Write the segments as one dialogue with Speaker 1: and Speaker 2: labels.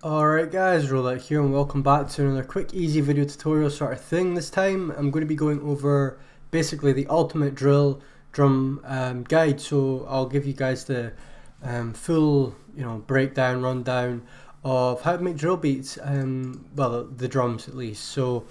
Speaker 1: Alright guys, Rxllout here and welcome back to another quick easy video tutorial sort of thing. This time I'm going to be going over basically the ultimate drill drum guide, so I'll give you guys the full breakdown, rundown of how to make drill beats, well the drums at least. So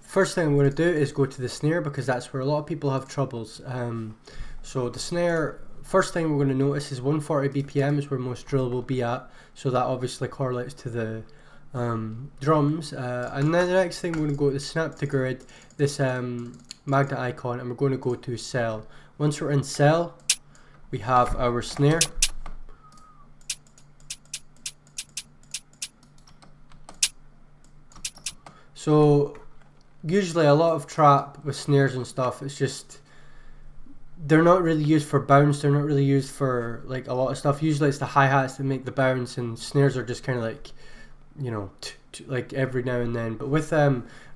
Speaker 1: first thing I'm going to do is go to the snare because that's where a lot of people have troubles. So the snare, first thing we're going to notice is 140 BPM is where most drill will be at, so that obviously correlates to the drums. And then the next thing we're going to go to the snap to grid, this magnet icon, and we're going to go to cell. Once we're in cell, we have our snare. So usually a lot of trap with snares and stuff, it's just they're not really used for bounce, they're not really used for like a lot of stuff. Usually it's the hi-hats that make the bounce, and snares are just kind of like, like every now and then. But with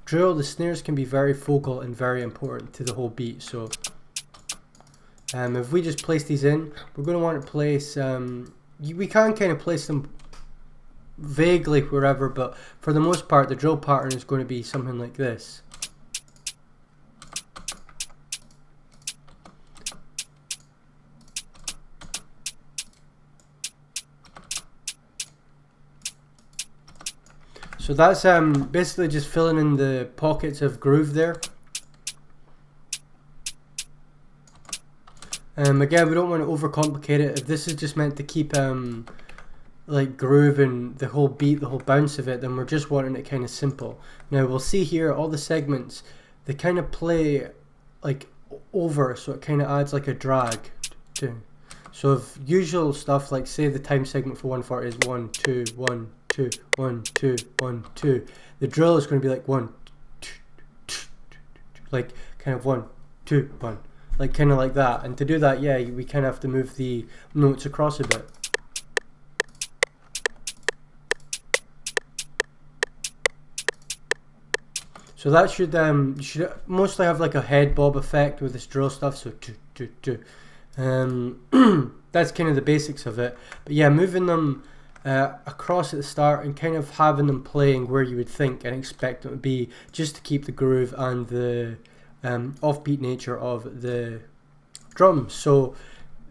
Speaker 1: drill, the snares can be very focal and very important to the whole beat. So if we just place these in, we're going to want to place, we can kind of place them vaguely wherever, but for the most part the drill pattern is going to be something like this. So that's basically just filling in the pockets of groove there. Again, we don't want to overcomplicate it. If this is just meant to keep like grooving the whole beat, the whole bounce of it, then we're just wanting it kind of simple. Now we'll see here all the segments, they kind of play like over, so it kind of adds like a drag to. So if usual stuff, like say the time segment for 140 is 1 2 1 2 1 2 1 2, the drill is going to be like 1 2 2 2, like kind of 1 2 1, like kind of like that. And to do that, yeah, we kind of have to move the notes across a bit. So that should should mostly have like a head bob effect with this drill stuff. So that's kind of the basics of it. But yeah, moving them across at the start and kind of having them playing where you would think and expect them to be, just to keep the groove and the offbeat nature of the drums. So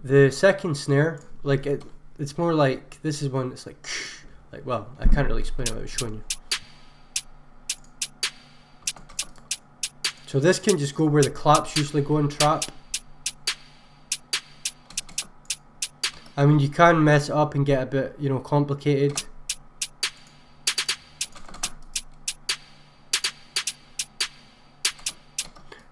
Speaker 1: the second snare, like it's more like, this is one that's like well, I can't really explain it without showing you. So this can just go where the claps usually go in trap. I mean, you can mess it up and get a bit, complicated.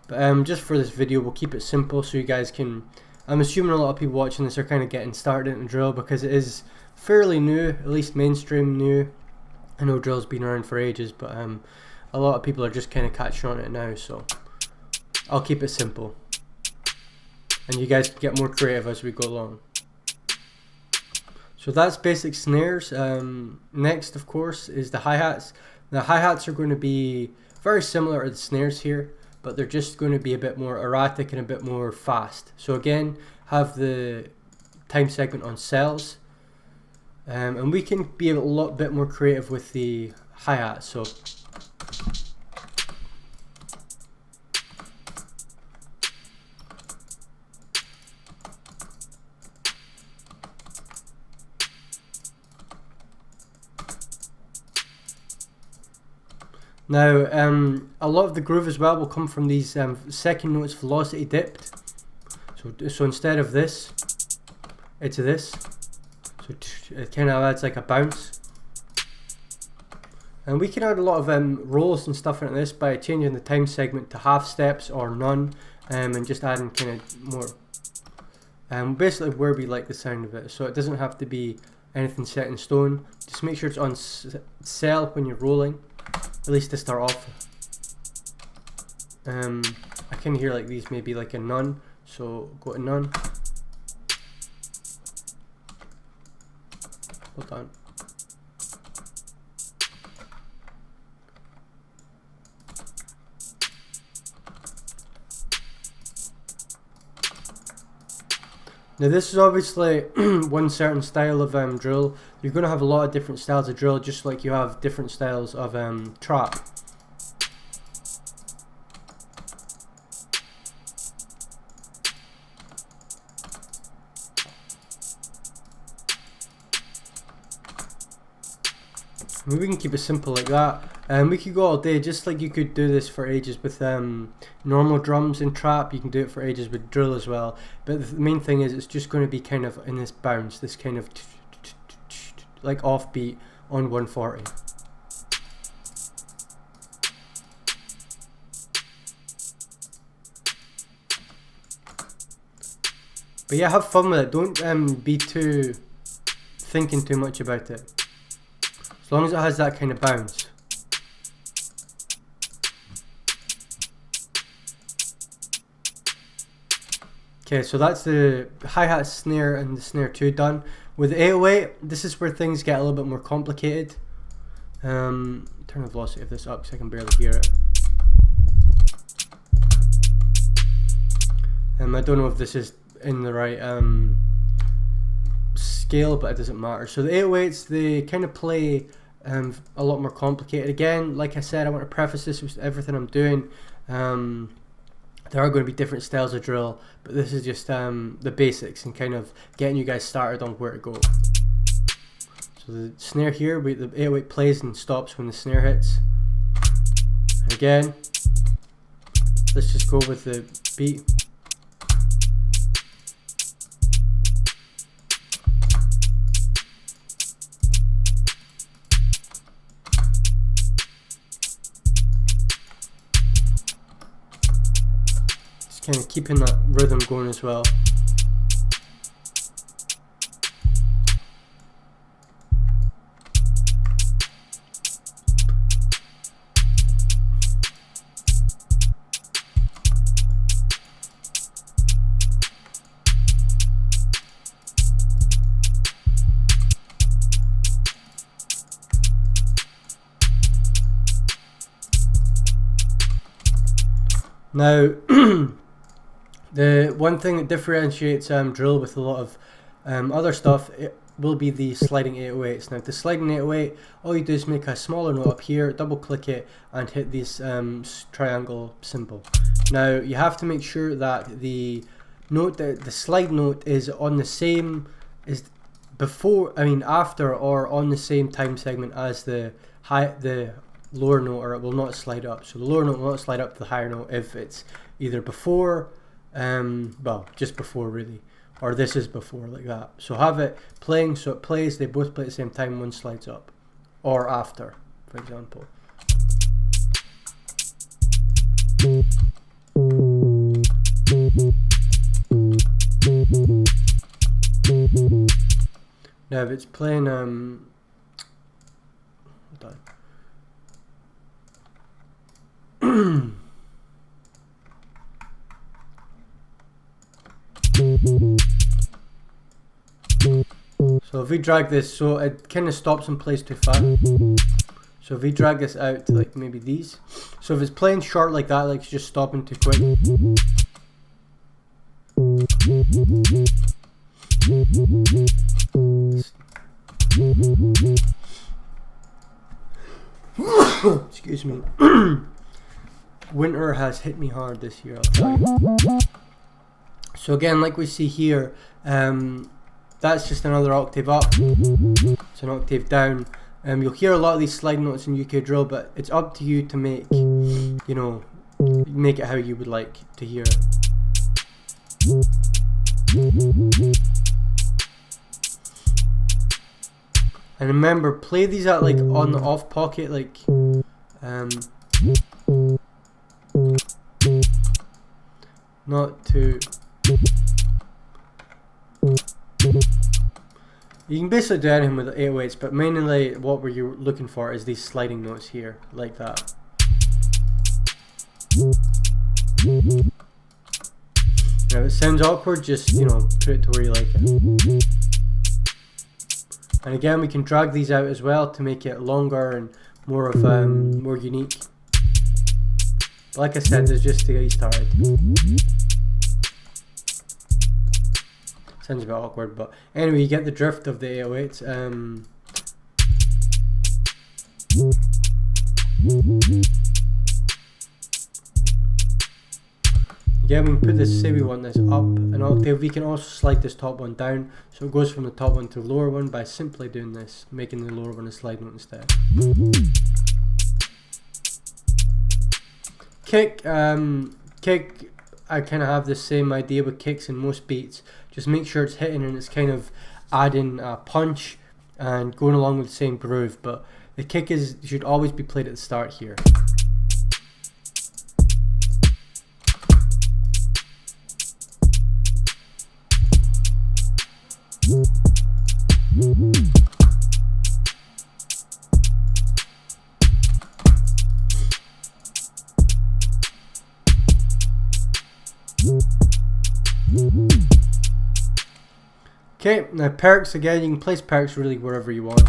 Speaker 1: But just for this video, we'll keep it simple so you guys can, I'm assuming a lot of people watching this are kind of getting started in drill because it is fairly new, at least mainstream new. I know drill's been around for ages, but a lot of people are just kind of catching on it now, so I'll keep it simple. And you guys can get more creative as we go along. So that's basic snares. Next, of course, is the hi-hats. The hi-hats are going to be very similar to the snares here, but they're just going to be a bit more erratic and a bit more fast. So again, have the time segment on cells. And we can be a lot bit more creative with the hi-hats. So now, a lot of the groove as well will come from these second notes velocity dipped. So instead of this, it's this. So it kind of adds like a bounce. And we can add a lot of rolls and stuff into this by changing the time segment to half steps or none, and just adding kind of more. Basically where we like the sound of it. So it doesn't have to be anything set in stone. Just make sure it's on cell when you're rolling. At least to start off. I can hear like these maybe like a none, so go to none. Hold on. Now this is obviously one certain style of drill. you're going to have a lot of different styles of drill, just like you have different styles of trap. Maybe we can keep it simple like that, and we could go all day, just like you could do this for ages with normal drums in trap. You can do it for ages with drill as well, but the main thing is it's just going to be kind of in this bounce, this kind of like offbeat on 140. But yeah, have fun with it. Don't be thinking too much about it. As long as it has that kind of bounce. Okay, so that's the hi-hat, snare, and the snare 2 done. With the 808, this is where things get a little bit more complicated. Turn the velocity of this up because I can barely hear it. I don't know if this is in the right scale, but it doesn't matter. So the 808s, they kind of play a lot more complicated. Again, like I said, I want to preface this with everything I'm doing. There are going to be different styles of drill, but this is just the basics and kind of getting you guys started on where to go. So the snare here, the 808 plays and stops when the snare hits. And again, let's just go with the beat. Kind of keeping that rhythm going as well. Now the one thing that differentiates drill with a lot of other stuff, it will be the sliding 808s. Now the sliding 808, all you do is make a smaller note up here, double click it and hit this triangle symbol. Now you have to make sure that the note, the slide note is on the same, is after or on the same time segment as the lower note, or it will not slide up. So the lower note will not slide up to the higher note if it's either before, well, just before really, or this is before, like that. So have it playing so it plays, they both play at the same time, one slides up, or after, for example. Now if it's playing hold on. So if we drag this, so it kind of stops and plays too fast. So if we drag this out to like maybe these, so if it's playing short like that, like it's just stopping too quick. Excuse me. Winter has hit me hard this year, I'll tell you. So again, like we see here, that's just another octave up. It's an octave down. You'll hear a lot of these slide notes in UK drill, but it's up to you to make, you know, make it how you would like to hear it. And remember, play these at like on the off pocket, like not too. You can basically do anything with the 808s, but mainly what we're looking for is these sliding notes here, like that. Now if it sounds awkward, just, you know, put it to where you like it. And again, we can drag these out as well to make it longer and more of more unique. But like I said, it's just to get you started. Sounds a bit awkward, but anyway, you get the drift of the 808s. Again, we can put this, say we want this up and octave, we can also slide this top one down, so it goes from the top one to the lower one by simply doing this, making the lower one a slide note instead. Kick, I kind of have the same idea with kicks in most beats. Just make sure it's hitting and it's kind of adding a punch and going along with the same groove, but the kick should always be played at the start here. Okay, now perks again, you can place perks really wherever you want.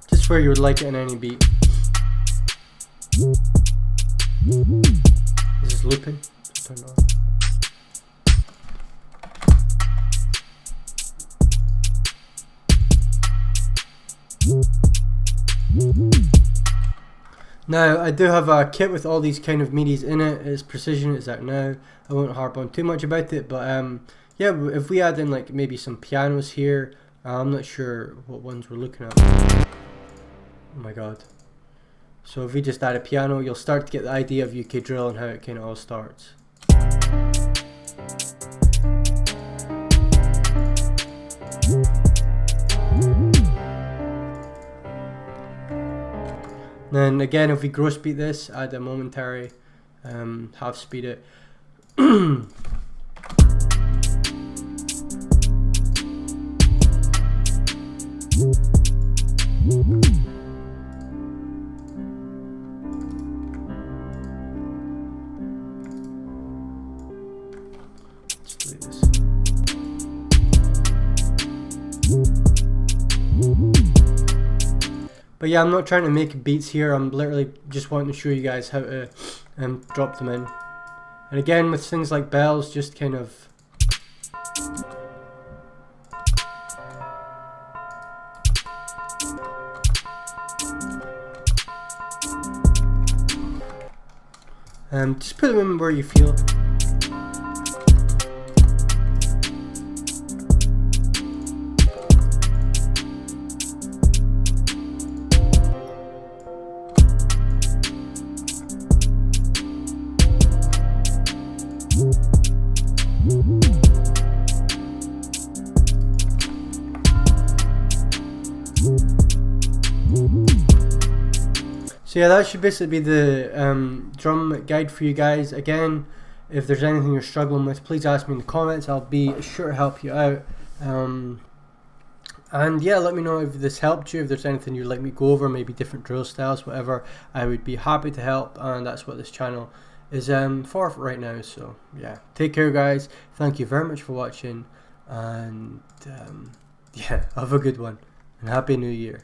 Speaker 1: Just where you would like it in any beat. This is looping, so turn it off. Now I do have a kit with all these kind of midis in it. It's Precision, it's out now. I won't harp on too much about it, but yeah, if we add in like maybe some pianos here, I'm not sure what ones we're looking at. Oh my god. So if we just add a piano, you'll start to get the idea of UK drill and how it kind of all starts. Then again, if we gross beat this, add a momentary, half speed it. Let's delete this. But yeah, I'm not trying to make beats here, I'm literally just wanting to show you guys how to drop them in. And again, with things like bells, just kind of just put them in where you feel. So yeah, that should basically be the drum guide for you guys. Again, if there's anything you're struggling with, please ask me in the comments. I'll be sure to help you out. And yeah, let me know if this helped you, if there's anything you'd like me to go over, maybe different drill styles, whatever. I would be happy to help, and that's what this channel is for right now. So yeah, take care guys, thank you very much for watching, and yeah, have a good one, and Happy New Year.